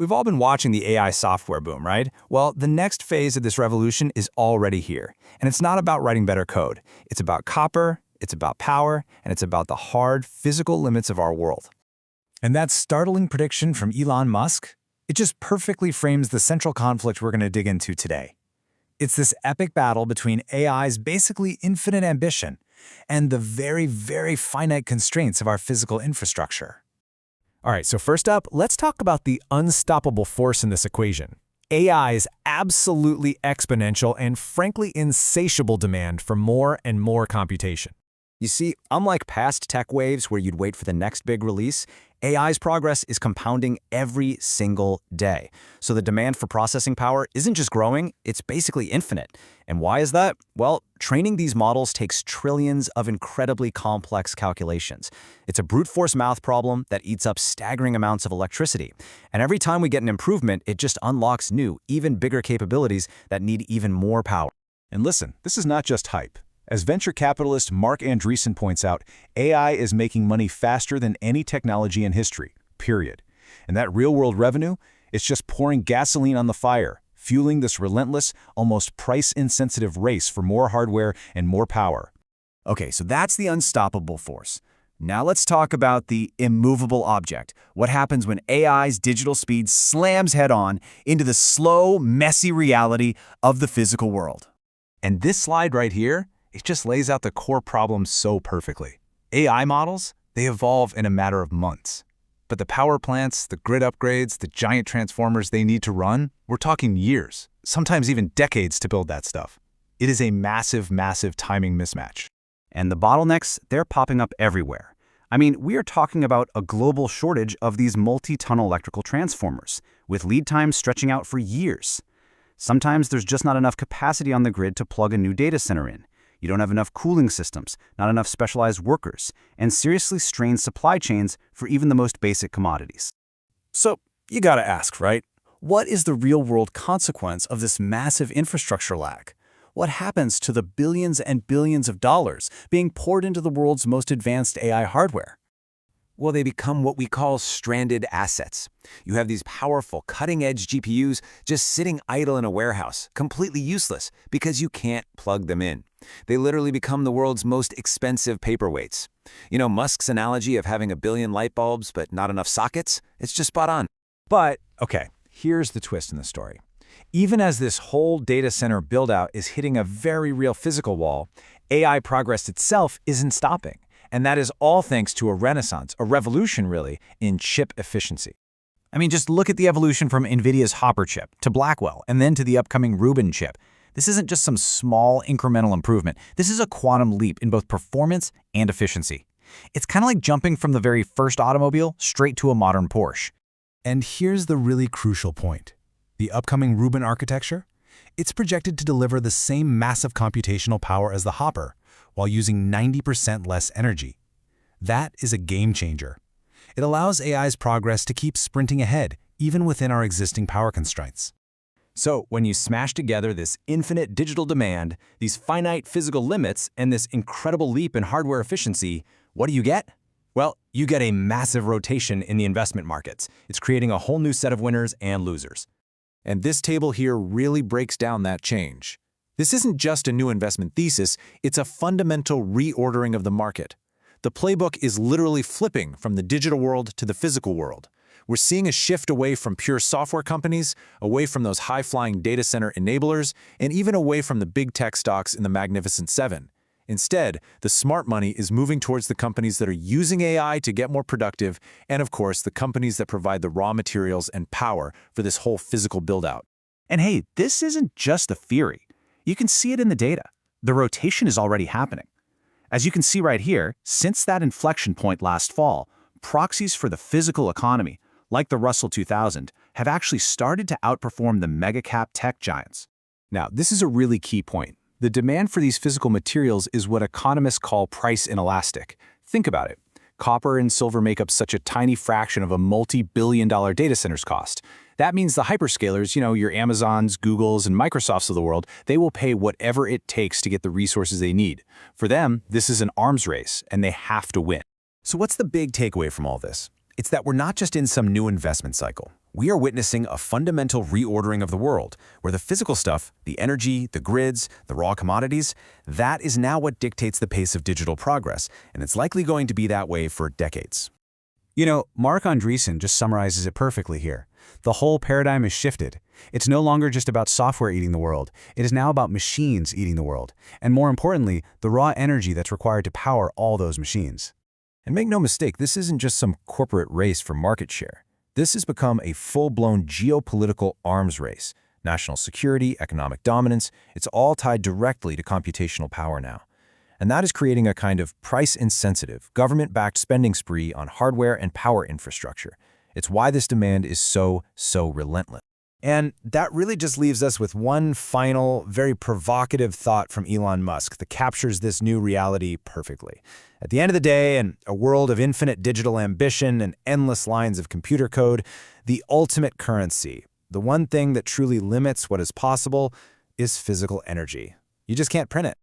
We've all been watching the AI software boom, right? Well, the next phase of this revolution is already here. And it's not about writing better code. It's about copper, it's about power, and it's about the hard, physical limits of our world. And that startling prediction from Elon Musk, it just perfectly frames the central conflict we're going to dig into today. It's this epic battle between AI's basically infinite ambition and the very, very finite constraints of our physical infrastructure. All right, so first up, let's talk about the unstoppable force in this equation. AI's absolutely exponential and frankly insatiable demand for more and more computation. You see, unlike past tech waves where you'd wait for the next big release, AI's progress is compounding every single day. So the demand for processing power isn't just growing, it's basically infinite. And why is that? Well, training these models takes trillions of incredibly complex calculations. It's a brute force math problem that eats up staggering amounts of electricity. And every time we get an improvement, it just unlocks new, even bigger capabilities that need even more power. And listen, this is not just hype. As venture capitalist Mark Andreessen points out, AI is making money faster than any technology in history, period. And that real-world revenue, it's just pouring gasoline on the fire, fueling this relentless, almost price-insensitive race for more hardware and more power. Okay, so that's the unstoppable force. Now let's talk about the immovable object. What happens when AI's digital speed slams head-on into the slow, messy reality of the physical world? And this slide right here, it just lays out the core problem so perfectly. AI models, they evolve in a matter of months. But the power plants, the grid upgrades, the giant transformers they need to run, we're talking years, sometimes even decades to build that stuff. It is a massive, massive timing mismatch. And the bottlenecks, they're popping up everywhere. I mean, we are talking about a global shortage of these multi-ton electrical transformers, with lead times stretching out for years. Sometimes there's just not enough capacity on the grid to plug a new data center in. You don't have enough cooling systems, not enough specialized workers, and seriously strained supply chains for even the most basic commodities. So, you gotta ask, right? What is the real-world consequence of this massive infrastructure lag? What happens to the billions and billions of dollars being poured into the world's most advanced AI hardware? Well, they become what we call stranded assets. You have these powerful, cutting-edge GPUs just sitting idle in a warehouse, completely useless because you can't plug them in. They literally become the world's most expensive paperweights. You know, Musk's analogy of having a billion light bulbs but not enough sockets? It's just spot on. But, okay, here's the twist in the story. Even as this whole data center build-out is hitting a very real physical wall, AI progress itself isn't stopping. And that is all thanks to a renaissance, a revolution really, in chip efficiency. I mean, just look at the evolution from NVIDIA's Hopper chip to Blackwell and then to the upcoming Rubin chip. This isn't just some small incremental improvement. This is a quantum leap in both performance and efficiency. It's kind of like jumping from the very first automobile straight to a modern Porsche. And here's the really crucial point. The upcoming Rubin architecture? It's projected to deliver the same massive computational power as the Hopper, while using 90% less energy. That is a game changer. It allows AI's progress to keep sprinting ahead, even within our existing power constraints. So when you smash together this infinite digital demand, these finite physical limits, and this incredible leap in hardware efficiency, what do you get? Well, you get a massive rotation in the investment markets. It's creating a whole new set of winners and losers. And this table here really breaks down that change. This isn't just a new investment thesis, it's a fundamental reordering of the market. The playbook is literally flipping from the digital world to the physical world. We're seeing a shift away from pure software companies, away from those high-flying data center enablers, and even away from the big tech stocks in the Magnificent Seven. Instead, the smart money is moving towards the companies that are using AI to get more productive, and of course, the companies that provide the raw materials and power for this whole physical build-out. And hey, this isn't just a theory. You can see it in the data. The rotation is already happening. As you can see right here, since that inflection point last fall, proxies for the physical economy, like the Russell 2000, have actually started to outperform the mega-cap tech giants. Now, this is a really key point. The demand for these physical materials is what economists call price inelastic. Think about it. Copper and silver make up such a tiny fraction of a multi-billion-dollar data center's cost. That means the hyperscalers, your Amazons, Googles, and Microsofts of the world, they will pay whatever it takes to get the resources they need. For them, this is an arms race, and they have to win. So what's the big takeaway from all this? It's that we're not just in some new investment cycle. We are witnessing a fundamental reordering of the world, where the physical stuff, the energy, the grids, the raw commodities, that is now what dictates the pace of digital progress, and it's likely going to be that way for decades. You know, Mark Andreessen just summarizes it perfectly here. The whole paradigm is shifted. It's no longer just about software eating the world. It is now about machines eating the world. And more importantly, the raw energy that's required to power all those machines. And make no mistake, this isn't just some corporate race for market share. This has become a full-blown geopolitical arms race. National security, economic dominance, it's all tied directly to computational power now. And that is creating a kind of price-insensitive, government-backed spending spree on hardware and power infrastructure. It's why this demand is so relentless. And that really just leaves us with one final, very provocative thought from Elon Musk that captures this new reality perfectly. At the end of the day, in a world of infinite digital ambition and endless lines of computer code, the ultimate currency, the one thing that truly limits what is possible, is physical energy. You just can't print it.